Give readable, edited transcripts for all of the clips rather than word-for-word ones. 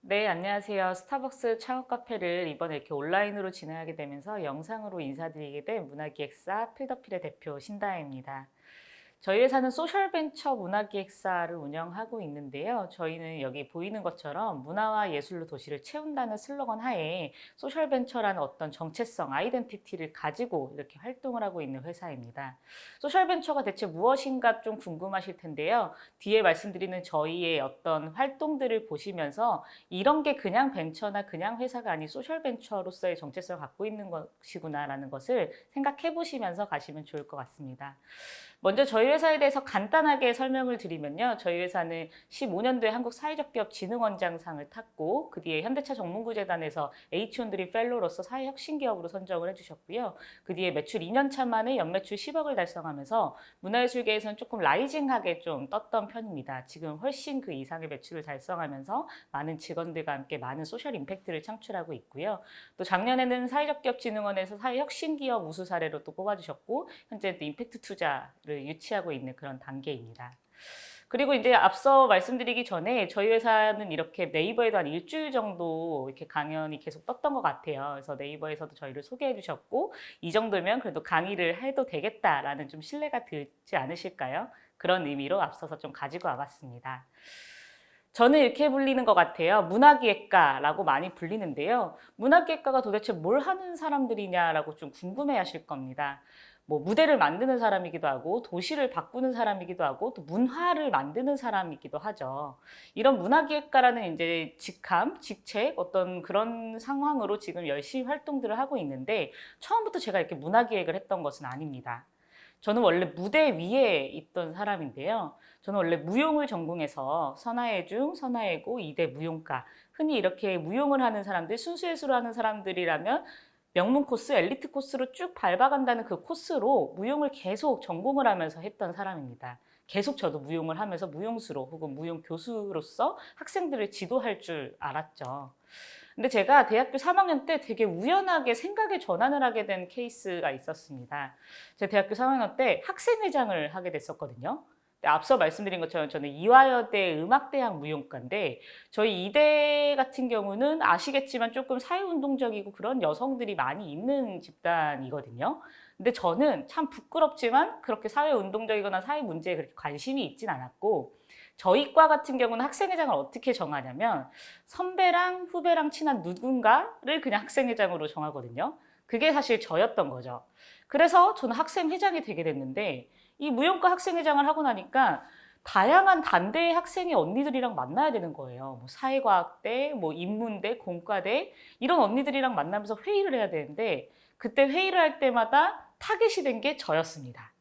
네, 안녕하세요. 스타벅스 창업 카페를 이번에 이렇게 온라인으로 진행하게 되면서 영상으로 인사드리게 된 문화기획사 필더필의 대표 신다혜입니다. 저희 회사는 소셜벤처 문화기획사를 운영하고 있는데요. 저희는 여기 보이는 것처럼 문화와 예술로 도시를 채운다는 슬로건 하에 소셜벤처라는 어떤 정체성, 아이덴티티를 가지고 이렇게 활동을 하고 있는 회사입니다. 소셜벤처가 대체 무엇인가 좀 궁금하실 텐데요. 뒤에 말씀드리는 저희의 어떤 활동들을 보시면서 이런 게 그냥 벤처나 그냥 회사가 아닌 소셜벤처로서의 정체성을 갖고 있는 것이구나라는 것을 생각해 보시면서 가시면 좋을 것 같습니다. 먼저 저희 회사에 대해서 간단하게 설명을 드리면요. 저희 회사는 15년도에 한국사회적기업진흥원장상을 탔고 그 뒤에 현대차 정문구재단에서 H1들이 펠로로서 사회혁신기업으로 선정을 해주셨고요. 그 뒤에 매출 2년 차 만에 연매출 10억을 달성하면서 문화예술계에서는 조금 라이징하게 좀 떴던 편입니다. 지금 훨씬 그 이상의 매출을 달성하면서 많은 직원들과 함께 많은 소셜 임팩트를 창출하고 있고요. 또 작년에는 사회적기업진흥원에서 사회혁신기업 우수 사례로 또 뽑아주셨고 현재 또 임팩트 투자를 유치하고 있는 그런 단계입니다. 그리고 이제 앞서 말씀드리기 전에 저희 회사는 이렇게 네이버에도 한 일주일 정도 이렇게 강연이 계속 떴던 것 같아요. 그래서 네이버에서도 저희를 소개해 주셨고 이 정도면 그래도 강의를 해도 되겠다라는 좀 신뢰가 들지 않으실까요? 그런 의미로 앞서서 좀 가지고 와봤습니다. 저는 이렇게 불리는 것 같아요. 문화기획가라고 많이 불리는데요. 문화기획가가 도대체 뭘 하는 사람들이냐라고 좀 궁금해 하실 겁니다. 뭐 무대를 만드는 사람이기도 하고 도시를 바꾸는 사람이기도 하고 또 문화를 만드는 사람이기도 하죠. 이런 문화기획가라는 이제 직함, 직책 어떤 그런 상황으로 지금 열심히 활동들을 하고 있는데 처음부터 제가 이렇게 문화기획을 했던 것은 아닙니다. 저는 원래 무대 위에 있던 사람인데요. 저는 원래 무용을 전공해서 선화예중, 선화예고, 이대 무용과 흔히 이렇게 무용을 하는 사람들, 순수예술을 하는 사람들이라면 명문 코스, 엘리트 코스로 쭉 밟아간다는 그 코스로 무용을 계속 전공을 하면서 했던 사람입니다. 계속 저도 무용을 하면서 무용수로 혹은 무용 교수로서 학생들을 지도할 줄 알았죠. 근데 제가 대학교 3학년 때 되게 우연하게 생각의 전환을 하게 된 케이스가 있었습니다. 제가 대학교 3학년 때 학생회장을 하게 됐었거든요. 앞서 말씀드린 것처럼 저는 이화여대 음악대학 무용과인데 저희 이대 같은 경우는 아시겠지만 조금 사회운동적이고 그런 여성들이 많이 있는 집단이거든요. 근데 저는 참 부끄럽지만 그렇게 사회운동적이거나 사회 문제에 그렇게 관심이 있진 않았고 저희 과 같은 경우는 학생회장을 어떻게 정하냐면 선배랑 후배랑 친한 누군가를 그냥 학생회장으로 정하거든요. 그게 사실 저였던 거죠. 그래서 저는 학생회장이 되게 됐는데 이 무용과 학생회장을 하고 나니까 다양한 단대의 학생의 언니들이랑 만나야 되는 거예요. 뭐 사회과학대, 뭐 인문대, 공과대 이런 언니들이랑 만나면서 회의를 해야 되는데 그때 회의를 할 때마다 타겟이 된 게 저였습니다.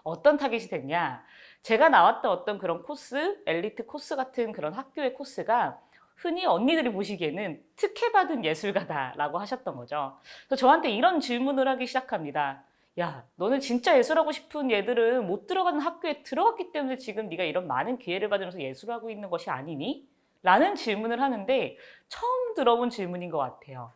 어떤 타겟이 됐냐? 제가 나왔던 어떤 그런 코스, 엘리트 코스 같은 그런 학교의 코스가 흔히 언니들이 보시기에는 특혜받은 예술가다라고 하셨던 거죠. 그래서 저한테 이런 질문을 하기 시작합니다. 야, 너는 진짜 예술하고 싶은 얘들은 못 들어가는 학교에 들어갔기 때문에 지금 네가 이런 많은 기회를 받으면서 예술하고 있는 것이 아니니? 라는 질문을 하는데 처음 들어본 질문인 것 같아요.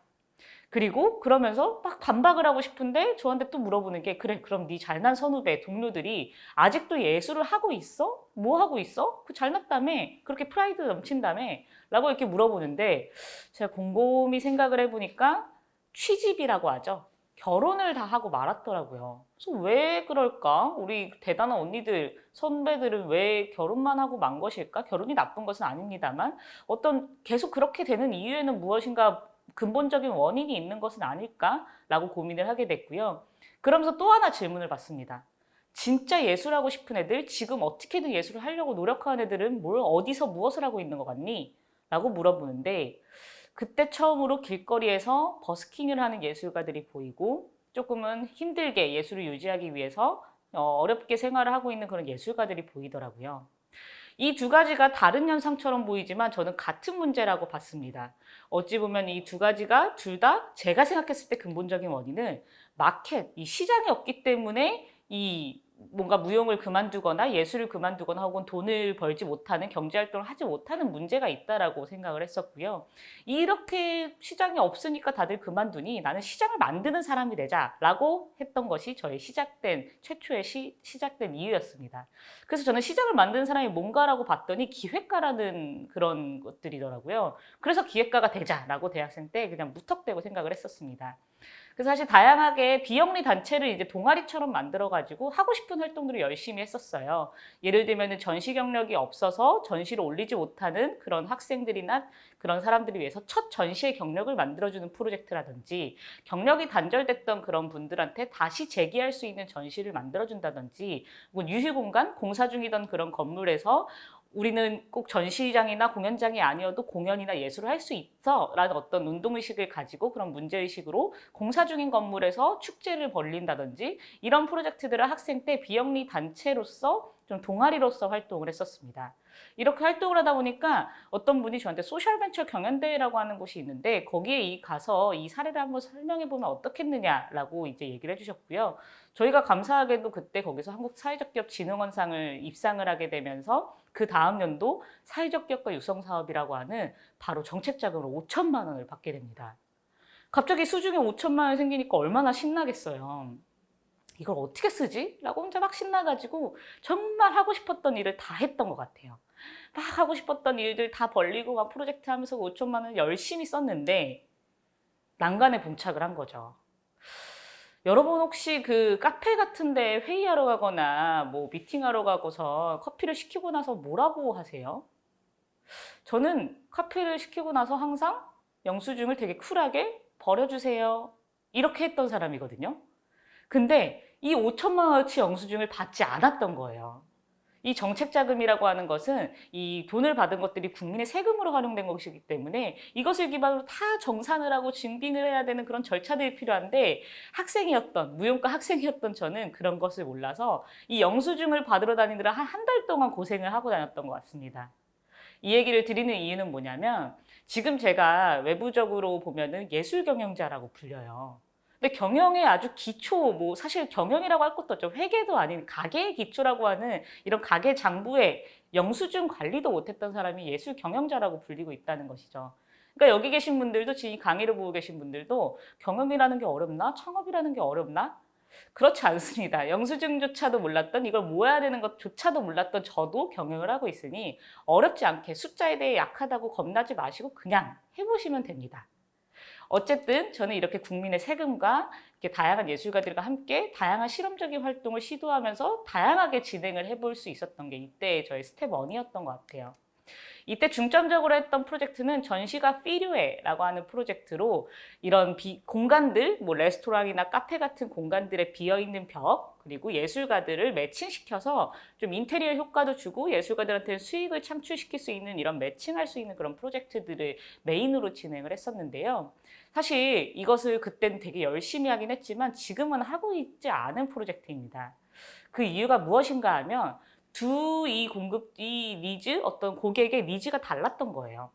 그리고 그러면서 막 반박을 하고 싶은데 저한테 또 물어보는 게 그래 그럼 네 잘난 선후배 동료들이 아직도 예술을 하고 있어? 뭐 하고 있어? 그 잘났다며 그렇게 프라이드 넘친다며 라고 이렇게 물어보는데 제가 곰곰이 생각을 해보니까 취집이라고 하죠. 결혼을 다 하고 말았더라고요. 그래서 왜 그럴까? 우리 대단한 언니들, 선배들은 왜 결혼만 하고 만 것일까? 결혼이 나쁜 것은 아닙니다만 어떤 계속 그렇게 되는 이유에는 무엇인가 근본적인 원인이 있는 것은 아닐까라고 고민을 하게 됐고요. 그러면서 또 하나 질문을 받습니다. 진짜 예술하고 싶은 애들, 지금 어떻게든 예술을 하려고 노력하는 애들은 뭘 어디서 무엇을 하고 있는 것 같니? 라고 물어보는데 그때 처음으로 길거리에서 버스킹을 하는 예술가들이 보이고 조금은 힘들게 예술을 유지하기 위해서 어렵게 생활을 하고 있는 그런 예술가들이 보이더라고요. 이 두 가지가 다른 현상처럼 보이지만 저는 같은 문제라고 봤습니다. 어찌 보면 이 두 가지가 둘 다 제가 생각했을 때 근본적인 원인은 마켓, 이 시장이 없기 때문에 이 뭔가 무용을 그만두거나 예술을 그만두거나 혹은 돈을 벌지 못하는 경제활동을 하지 못하는 문제가 있다라고 생각을 했었고요. 이렇게 시장이 없으니까 다들 그만두니 나는 시장을 만드는 사람이 되자라고 했던 것이 저의 최초의 시작된 이유였습니다. 그래서 저는 시장을 만드는 사람이 뭔가라고 봤더니 기획가라는 그런 것들이더라고요. 그래서 기획가가 되자라고 대학생 때 그냥 무턱대고 생각을 했었습니다. 그래서 사실 다양하게 비영리 단체를 이제 동아리처럼 만들어가지고 하고 싶은 활동들을 열심히 했었어요. 예를 들면 전시 경력이 없어서 전시를 올리지 못하는 그런 학생들이나 그런 사람들을 위해서 첫 전시의 경력을 만들어주는 프로젝트라든지 경력이 단절됐던 그런 분들한테 다시 재기할 수 있는 전시를 만들어준다든지 혹은 유휴공간, 공사 중이던 그런 건물에서 우리는 꼭 전시장이나 공연장이 아니어도 공연이나 예술을 할 수 있어 라는 어떤 운동의식을 가지고 그런 문제의식으로 공사 중인 건물에서 축제를 벌린다든지 이런 프로젝트들을 학생 때 비영리 단체로서 좀 동아리로서 활동을 했었습니다. 이렇게 활동을 하다 보니까 어떤 분이 저한테 소셜벤처 경연대회라고 하는 곳이 있는데 거기에 가서 이 사례를 한번 설명해 보면 어떻겠느냐라고 이제 얘기를 해주셨고요. 저희가 감사하게도 그때 거기서 한국사회적기업진흥원상을 입상을 하게 되면서 그 다음 연도 사회적 기업가 육성 사업이라고 하는 바로 정책 자금으로 5천만 원을 받게 됩니다. 갑자기 수중에 5천만 원이 생기니까 얼마나 신나겠어요. 이걸 어떻게 쓰지? 라고 혼자 막 신나가지고 정말 하고 싶었던 일을 다 했던 것 같아요. 막 하고 싶었던 일들 다 벌리고 막 프로젝트 하면서 5천만 원을 열심히 썼는데 난간에 봉착을 한 거죠. 여러분 혹시 그 카페 같은 데 회의하러 가거나 뭐 미팅하러 가고서 커피를 시키고 나서 뭐라고 하세요? 저는 커피를 시키고 나서 항상 영수증을 되게 쿨하게 버려주세요. 이렇게 했던 사람이거든요. 근데 이 5천만 원어치 영수증을 받지 않았던 거예요. 이 정책자금이라고 하는 것은 이 돈을 받은 것들이 국민의 세금으로 활용된 것이기 때문에 이것을 기반으로 다 정산을 하고 증빙을 해야 되는 그런 절차들이 필요한데 무용과 학생이었던 저는 그런 것을 몰라서 이 영수증을 받으러 다니느라 한 달 동안 고생을 하고 다녔던 것 같습니다. 이 얘기를 드리는 이유는 뭐냐면 지금 제가 외부적으로 보면은 예술 경영자라고 불려요. 근데 경영의 아주 기초, 뭐 사실 경영이라고 할 것도 없죠. 회계도 아닌 가계의 기초라고 하는 이런 가계 장부의 영수증 관리도 못했던 사람이 예술 경영자라고 불리고 있다는 것이죠. 그러니까 여기 계신 분들도 지금 강의를 보고 계신 분들도 경영이라는 게 어렵나? 창업이라는 게 어렵나? 그렇지 않습니다. 영수증조차도 몰랐던 이걸 모아야 되는 것조차도 몰랐던 저도 경영을 하고 있으니 어렵지 않게 숫자에 대해 약하다고 겁나지 마시고 그냥 해보시면 됩니다. 어쨌든 저는 이렇게 국민의 세금과 이렇게 다양한 예술가들과 함께 다양한 실험적인 활동을 시도하면서 다양하게 진행을 해볼 수 있었던 게 이때 저의 스텝 1이었던 것 같아요. 이때 중점적으로 했던 프로젝트는 전시가 필요해라고 하는 프로젝트로 이런 공간들, 뭐 레스토랑이나 카페 같은 공간들에 비어있는 벽, 그리고 예술가들을 매칭시켜서 좀 인테리어 효과도 주고 예술가들한테 수익을 창출시킬 수 있는 이런 매칭할 수 있는 그런 프로젝트들을 메인으로 진행을 했었는데요. 사실 이것을 그때는 되게 열심히 하긴 했지만 지금은 하고 있지 않은 프로젝트입니다. 그 이유가 무엇인가 하면 이 니즈, 어떤 고객의 니즈가 달랐던 거예요.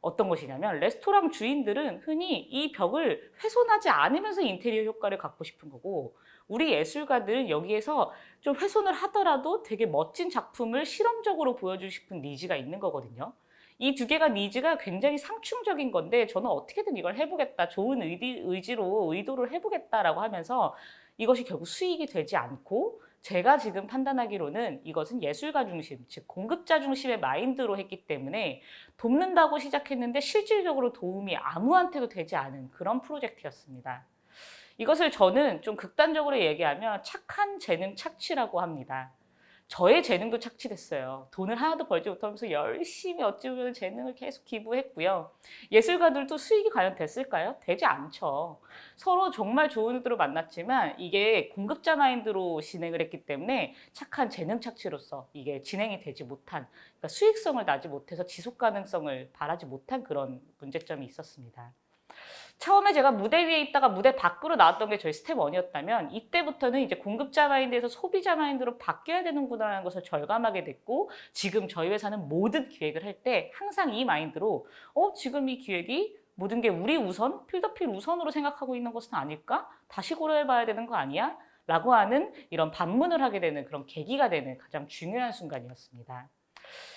어떤 것이냐면 레스토랑 주인들은 흔히 이 벽을 훼손하지 않으면서 인테리어 효과를 갖고 싶은 거고 우리 예술가들은 여기에서 좀 훼손을 하더라도 되게 멋진 작품을 실험적으로 보여주고 싶은 니즈가 있는 거거든요. 이 두 개가 니즈가 굉장히 상충적인 건데 저는 어떻게든 이걸 해보겠다, 좋은 의도를 해보겠다라고 하면서 이것이 결국 수익이 되지 않고 제가 지금 판단하기로는 이것은 예술가 중심, 즉 공급자 중심의 마인드로 했기 때문에 돕는다고 시작했는데 실질적으로 도움이 아무한테도 되지 않은 그런 프로젝트였습니다. 이것을 저는 좀 극단적으로 얘기하면 착한 재능 착취라고 합니다. 저의 재능도 착취됐어요. 돈을 하나도 벌지 못하면서 열심히 어찌 보면 재능을 계속 기부했고요. 예술가들도 수익이 과연 됐을까요? 되지 않죠. 서로 정말 좋은 의도로 만났지만 이게 공급자 마인드로 진행을 했기 때문에 착한 재능 착취로서 이게 진행이 되지 못한, 그러니까 수익성을 나지 못해서 지속 가능성을 바라지 못한 그런 문제점이 있었습니다. 처음에 제가 무대 위에 있다가 무대 밖으로 나왔던 게 저희 스텝 1이었다면 이때부터는 이제 공급자 마인드에서 소비자 마인드로 바뀌어야 되는구나라는 것을 절감하게 됐고 지금 저희 회사는 모든 기획을 할 때 항상 이 마인드로 지금 이 기획이 모든 게 우리 우선, 필더필 우선으로 생각하고 있는 것은 아닐까? 다시 고려해봐야 되는 거 아니야? 라고 하는 이런 반문을 하게 되는 그런 계기가 되는 가장 중요한 순간이었습니다.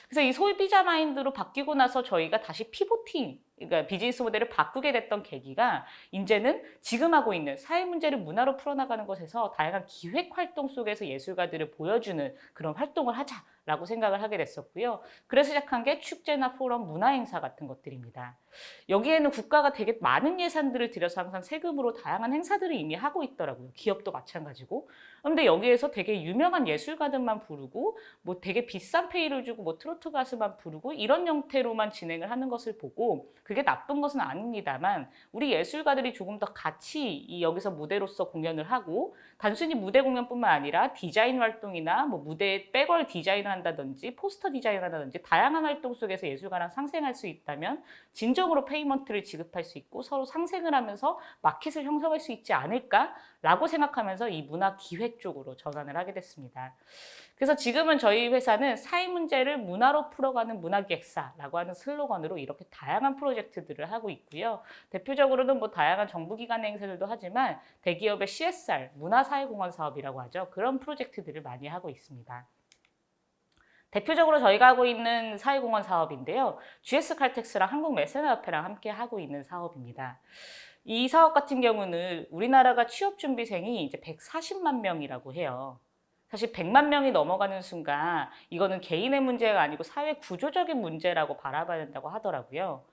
그래서 이 소비자 마인드로 바뀌고 나서 저희가 다시 피보팅, 그러니까 비즈니스 모델을 바꾸게 됐던 계기가 이제는 지금 하고 있는 사회 문제를 문화로 풀어나가는 것에서 다양한 기획 활동 속에서 예술가들을 보여주는 그런 활동을 하자라고 생각을 하게 됐었고요. 그래서 시작한 게 축제나 포럼, 문화행사 같은 것들입니다. 여기에는 국가가 되게 많은 예산들을 들여서 항상 세금으로 다양한 행사들을 이미 하고 있더라고요. 기업도 마찬가지고. 그런데 여기에서 되게 유명한 예술가들만 부르고 뭐 되게 비싼 페이를 주고 뭐 트로트 가수만 부르고 이런 형태로만 진행을 하는 것을 보고 그게 나쁜 것은 아닙니다만 우리 예술가들이 조금 더 같이 여기서 무대로서 공연을 하고 단순히 무대 공연뿐만 아니라 디자인 활동이나 뭐 무대에 백월 디자인을 한다든지 포스터 디자인을 한다든지 다양한 활동 속에서 예술가랑 상생할 수 있다면 진정으로 페이먼트를 지급할 수 있고 서로 상생을 하면서 마켓을 형성할 수 있지 않을까라고 생각하면서 이 문화 기획 쪽으로 전환을 하게 됐습니다. 그래서 지금은 저희 회사는 사회 문제를 문화로 풀어가는 문화기획사라고 하는 슬로건으로 이렇게 다양한 프로젝트들을 하고 있고요. 대표적으로는 뭐 다양한 정부기관의 행사들도 하지만 대기업의 CSR, 문화사회공헌 사업이라고 하죠. 그런 프로젝트들을 많이 하고 있습니다. 대표적으로 저희가 하고 있는 사회공헌 사업인데요. GS칼텍스랑 한국매세나협회랑 함께 하고 있는 사업입니다. 이 사업 같은 경우는 우리나라가 취업준비생이 이제 140만 명이라고 해요. 사실 100만 명이 넘어가는 순간 이거는 개인의 문제가 아니고 사회 구조적인 문제라고 바라봐야 된다고 하더라고요.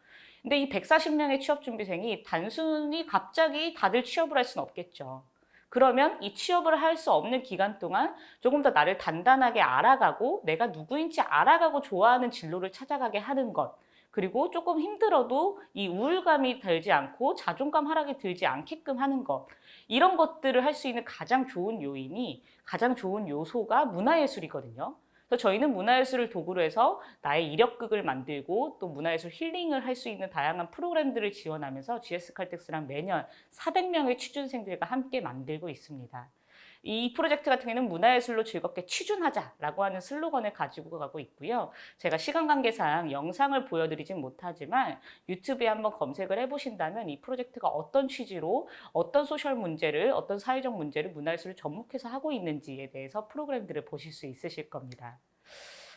근데 이 140명의 취업준비생이 단순히 갑자기 다들 취업을 할 수는 없겠죠. 그러면 이 취업을 할 수 없는 기간 동안 조금 더 나를 단단하게 알아가고 내가 누구인지 알아가고 좋아하는 진로를 찾아가게 하는 것. 그리고 조금 힘들어도 이 우울감이 들지 않고 자존감 하락이 들지 않게끔 하는 것. 이런 것들을 할 수 있는 가장 좋은 요인이 가장 좋은 요소가 문화예술이거든요. 그래서 저희는 문화예술을 도구로 해서 나의 이력극을 만들고 또 문화예술 힐링을 할 수 있는 다양한 프로그램들을 지원하면서 GS칼텍스랑 매년 400명의 취준생들과 함께 만들고 있습니다. 이 프로젝트 같은 경우는 문화예술로 즐겁게 취준하자라고 하는 슬로건을 가지고 가고 있고요. 제가 시간 관계상 영상을 보여드리진 못하지만 유튜브에 한번 검색을 해보신다면 이 프로젝트가 어떤 취지로 어떤 소셜 문제를 어떤 사회적 문제를 문화예술을 접목해서 하고 있는지에 대해서 프로그램들을 보실 수 있으실 겁니다.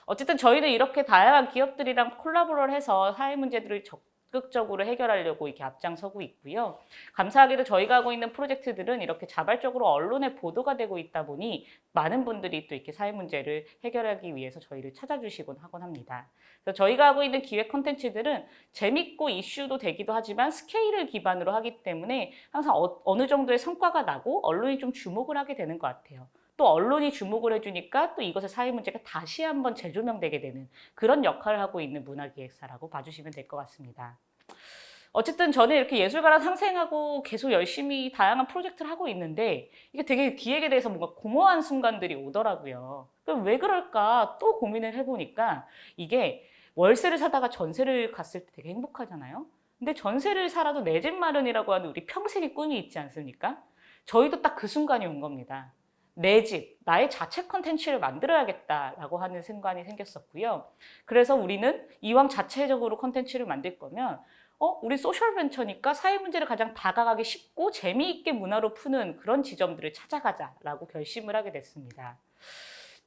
어쨌든 저희는 이렇게 다양한 기업들이랑 콜라보를 해서 사회 문제들을 적극적으로 해결하려고 이렇게 앞장서고 있고요. 감사하게도 저희가 하고 있는 프로젝트들은 이렇게 자발적으로 언론에 보도가 되고 있다 보니 많은 분들이 또 이렇게 사회 문제를 해결하기 위해서 저희를 찾아주시곤 하곤 합니다. 그래서 저희가 하고 있는 기획 콘텐츠들은 재밌고 이슈도 되기도 하지만 스케일을 기반으로 하기 때문에 항상 어느 정도의 성과가 나고 언론이 좀 주목을 하게 되는 것 같아요. 또 언론이 주목을 해주니까 또 이것의 사회 문제가 다시 한번 재조명되게 되는 그런 역할을 하고 있는 문화기획사라고 봐주시면 될 것 같습니다. 어쨌든 저는 이렇게 예술가랑 상생하고 계속 열심히 다양한 프로젝트를 하고 있는데 이게 되게 기획에 대해서 뭔가 공허한 순간들이 오더라고요. 그럼 왜 그럴까 또 고민을 해보니까 이게 월세를 사다가 전세를 갔을 때 되게 행복하잖아요. 근데 전세를 살아도 내 집 마련이라고 하는 우리 평생의 꿈이 있지 않습니까? 저희도 딱 그 순간이 온 겁니다. 내 집, 나의 자체 컨텐츠를 만들어야겠다라고 하는 생각이 생겼었고요. 그래서 우리는 이왕 자체적으로 컨텐츠를 만들 거면 우리 소셜 벤처니까 사회 문제를 가장 다가가기 쉽고 재미있게 문화로 푸는 그런 지점들을 찾아가자라고 결심을 하게 됐습니다.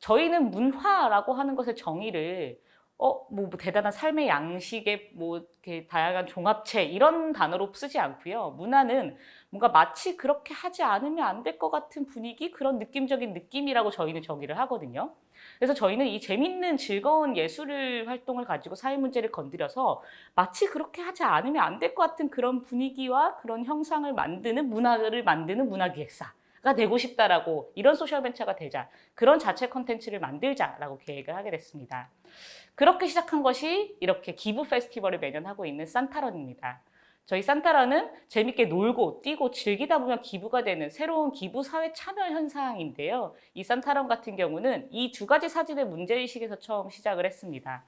저희는 문화라고 하는 것의 정의를 뭐 대단한 삶의 양식의 뭐 이렇게 다양한 종합체 이런 단어로 쓰지 않고요. 문화는 뭔가 마치 그렇게 하지 않으면 안 될 것 같은 분위기 그런 느낌적인 느낌이라고 저희는 정의를 하거든요. 그래서 저희는 이 재밌는 즐거운 예술 활동을 가지고 사회 문제를 건드려서 마치 그렇게 하지 않으면 안 될 것 같은 그런 분위기와 그런 형상을 만드는 문화를 만드는 문화기획사가 되고 싶다라고 이런 소셜벤처가 되자 그런 자체 컨텐츠를 만들자라고 계획을 하게 됐습니다. 그렇게 시작한 것이 이렇게 기부 페스티벌을 매년 하고 있는 산타런입니다. 저희 산타런은 재밌게 놀고 뛰고 즐기다 보면 기부가 되는 새로운 기부 사회 참여 현상인데요. 이 산타런 같은 경우는 이 두 가지 사진의 문제의식에서 처음 시작을 했습니다.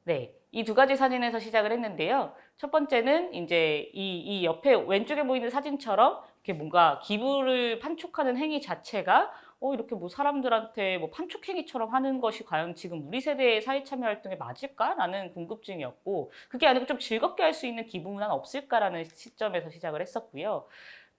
네, 이 두 가지 사진에서 시작을 했는데요. 첫 번째는 이제 이 옆에 왼쪽에 보이는 사진처럼 이렇게 뭔가 기부를 판촉하는 행위 자체가 이렇게 뭐 사람들한테 뭐 판촉 행위처럼 하는 것이 과연 지금 우리 세대의 사회참여 활동에 맞을까라는 궁금증이었고 그게 아니고 좀 즐겁게 할 수 있는 기부 문화는 없을까라는 시점에서 시작을 했었고요.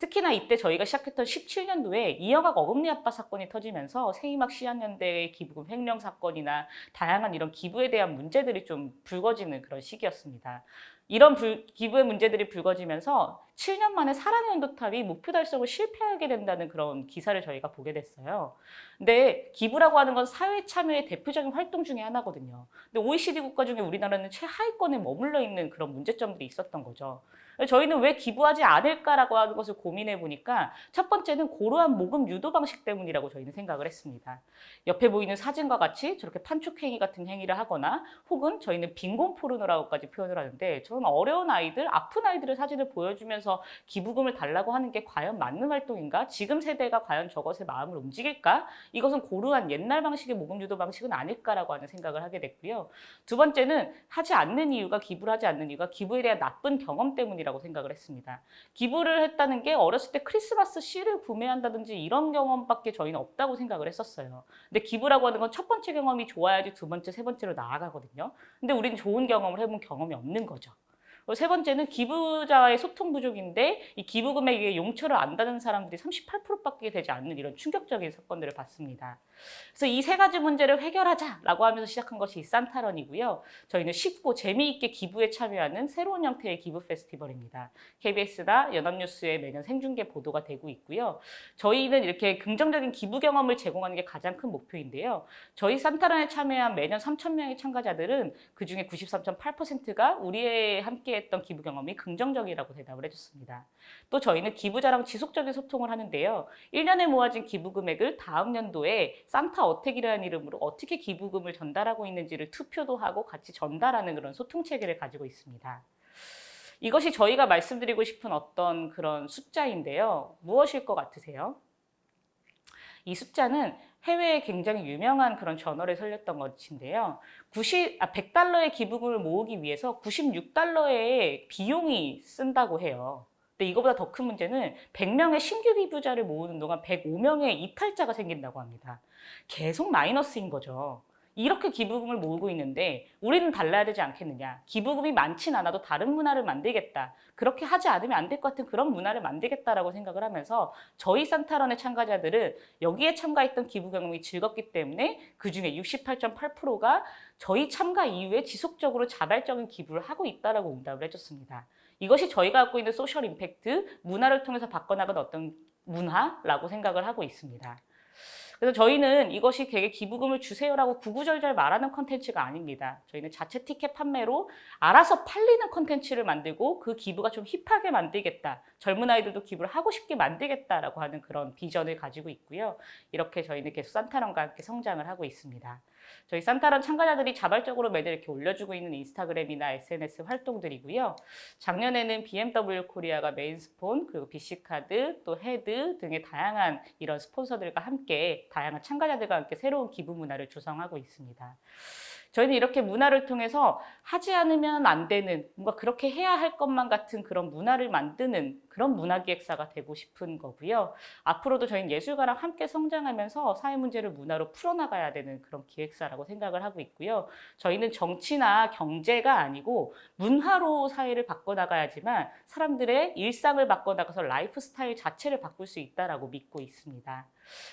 특히나 이때 저희가 시작했던 17년도에 이영학 어금니 아빠 사건이 터지면서 세이막 시한연대의 기부금 횡령 사건이나 다양한 이런 기부에 대한 문제들이 좀 불거지는 그런 시기였습니다. 이런 기부의 문제들이 불거지면서 7년 만에 사랑의 연도탑이 목표 달성을 실패하게 된다는 그런 기사를 저희가 보게 됐어요. 근데 기부라고 하는 건 사회 참여의 대표적인 활동 중에 하나거든요. 근데 OECD 국가 중에 우리나라는 최하위권에 머물러 있는 그런 문제점들이 있었던 거죠. 저희는 왜 기부하지 않을까라고 하는 것을 고민해 보니까 첫 번째는 고루한 모금 유도 방식 때문이라고 저희는 생각을 했습니다. 옆에 보이는 사진과 같이 저렇게 판촉행위 같은 행위를 하거나 혹은 저희는 빈곤 포르노라고까지 표현을 하는데 저는 어려운 아이들, 아픈 아이들의 사진을 보여주면서 기부금을 달라고 하는 게 과연 맞는 활동인가? 지금 세대가 과연 저것에 마음을 움직일까? 이것은 고루한 옛날 방식의 모금 유도 방식은 아닐까라고 하는 생각을 하게 됐고요. 두 번째는 하지 않는 이유가 기부를 하지 않는 이유가 기부에 대한 나쁜 경험 때문이라고 생각을 했습니다. 기부를 했다는 게 어렸을 때 크리스마스 씨를 구매한다든지 이런 경험밖에 저희는 없다고 생각을 했었어요. 근데 기부라고 하는 건 첫 번째 경험이 좋아야지 두 번째, 세 번째로 나아가거든요. 근데 우리는 좋은 경험을 해본 경험이 없는 거죠. 세 번째는 기부자와의 소통 부족인데 이 기부 금액의 용처를 안다는 사람들이 38%밖에 되지 않는 이런 충격적인 사건들을 봤습니다. 그래서 이 세 가지 문제를 해결하자라고 하면서 시작한 것이 이 산타런이고요. 저희는 쉽고 재미있게 기부에 참여하는 새로운 형태의 기부 페스티벌입니다. KBS나 연합뉴스에 매년 생중계 보도가 되고 있고요. 저희는 이렇게 긍정적인 기부 경험을 제공하는 게 가장 큰 목표인데요. 저희 산타런에 참여한 매년 3,000명의 참가자들은 그중에 93.8%가 우리의 함께했던 기부 경험이 긍정적이라고 대답을 해줬습니다. 또 저희는 기부자랑 지속적인 소통을 하는데요. 1년에 모아진 기부 금액을 다음 연도에 산타 어택이라는 이름으로 어떻게 기부금을 전달하고 있는지를 투표도 하고 같이 전달하는 그런 소통 체계를 가지고 있습니다. 이것이 저희가 말씀드리고 싶은 어떤 그런 숫자인데요. 무엇일 것 같으세요? 이 숫자는 해외에 굉장히 유명한 그런 저널에 설렸던 것인데요. 100달러의 기부금을 모으기 위해서 96달러의 비용이 쓴다고 해요. 근데 이거보다 더 큰 문제는 100명의 신규 기부자를 모으는 동안 105명의 이탈자가 생긴다고 합니다. 계속 마이너스인 거죠. 이렇게 기부금을 모으고 있는데 우리는 달라야 되지 않겠느냐. 기부금이 많진 않아도 다른 문화를 만들겠다. 그렇게 하지 않으면 안 될 것 같은 그런 문화를 만들겠다라고 생각을 하면서 저희 산타런의 참가자들은 여기에 참가했던 기부 경험이 즐겁기 때문에 그중에 68.8%가 저희 참가 이후에 지속적으로 자발적인 기부를 하고 있다라고 응답을 해줬습니다. 이것이 저희가 갖고 있는 소셜 임팩트, 문화를 통해서 바꿔나가는 어떤 문화라고 생각을 하고 있습니다. 그래서 저희는 이것이 되게 기부금을 주세요라고 구구절절 말하는 컨텐츠가 아닙니다. 저희는 자체 티켓 판매로 알아서 팔리는 컨텐츠를 만들고 그 기부가 좀 힙하게 만들겠다. 젊은 아이들도 기부를 하고 싶게 만들겠다라고 하는 그런 비전을 가지고 있고요. 이렇게 저희는 계속 산타런과 함께 성장을 하고 있습니다. 저희 산타런 참가자들이 자발적으로 매달 이렇게 올려주고 있는 인스타그램이나 SNS 활동들이고요. 작년에는 BMW 코리아가 메인 스폰, 그리고 BC카드, 또 헤드 등의 다양한 이런 스폰서들과 함께 다양한 참가자들과 함께 새로운 기부 문화를 조성하고 있습니다. 저희는 이렇게 문화를 통해서 하지 않으면 안 되는 뭔가 그렇게 해야 할 것만 같은 그런 문화를 만드는 그런 문화기획사가 되고 싶은 거고요. 앞으로도 저희는 예술가랑 함께 성장하면서 사회 문제를 문화로 풀어나가야 되는 그런 기획사라고 생각을 하고 있고요. 저희는 정치나 경제가 아니고 문화로 사회를 바꿔나가야지만 사람들의 일상을 바꿔나가서 라이프 스타일 자체를 바꿀 수 있다라고 믿고 있습니다.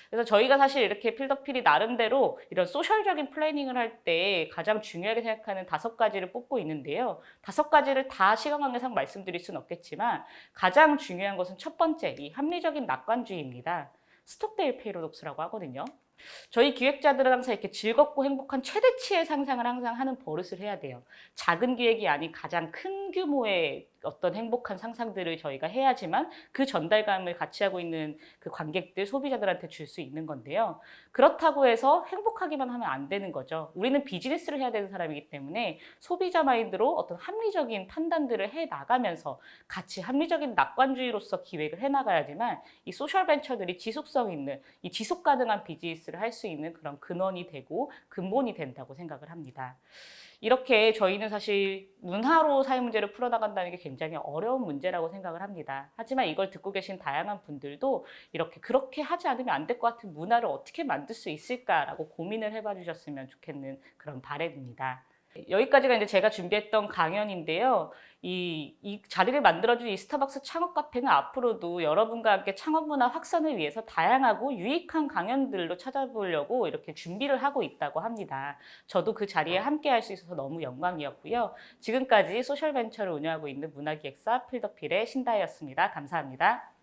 그래서 저희가 사실 이렇게 필더필이 나름대로 이런 소셜적인 플래닝을 할 때 가장 중요하게 생각하는 5가지를 뽑고 있는데요. 5가지를 다 시간 관계상 말씀드릴 수는 없겠지만 가장 중요한 것은 첫 번째, 이 합리적인 낙관주의입니다. 스톡데일 패러독스라고 하거든요. 저희 기획자들은 항상 이렇게 즐겁고 행복한 최대치의 상상을 항상 하는 버릇을 해야 돼요. 작은 기획이 아닌 가장 큰 규모의 어떤 행복한 상상들을 저희가 해야지만 그 전달감을 같이 하고 있는 그 관객들, 소비자들한테 줄 수 있는 건데요. 그렇다고 해서 행복하기만 하면 안 되는 거죠. 우리는 비즈니스를 해야 되는 사람이기 때문에 소비자 마인드로 어떤 합리적인 판단들을 해 나가면서 같이 합리적인 낙관주의로서 기획을 해 나가야지만 이 소셜 벤처들이 지속성 있는, 이 지속 가능한 비즈니스를 할 수 있는 그런 근원이 되고 근본이 된다고 생각을 합니다. 이렇게 저희는 사실 문화로 사회 문제를 풀어나간다는 게 굉장히 어려운 문제라고 생각을 합니다. 하지만 이걸 듣고 계신 다양한 분들도 이렇게 그렇게 하지 않으면 안 될 것 같은 문화를 어떻게 만들 수 있을까라고 고민을 해봐 주셨으면 좋겠는 그런 바람입니다. 여기까지가 이제 제가 준비했던 강연인데요. 이 자리를 만들어준 이 스타벅스 창업 카페는 앞으로도 여러분과 함께 창업 문화 확산을 위해서 다양하고 유익한 강연들로 찾아보려고 이렇게 준비를 하고 있다고 합니다. 저도 그 자리에 함께 할 수 있어서 너무 영광이었고요. 지금까지 소셜벤처를 운영하고 있는 문화기획사 필더필의 신다혜였습니다. 감사합니다.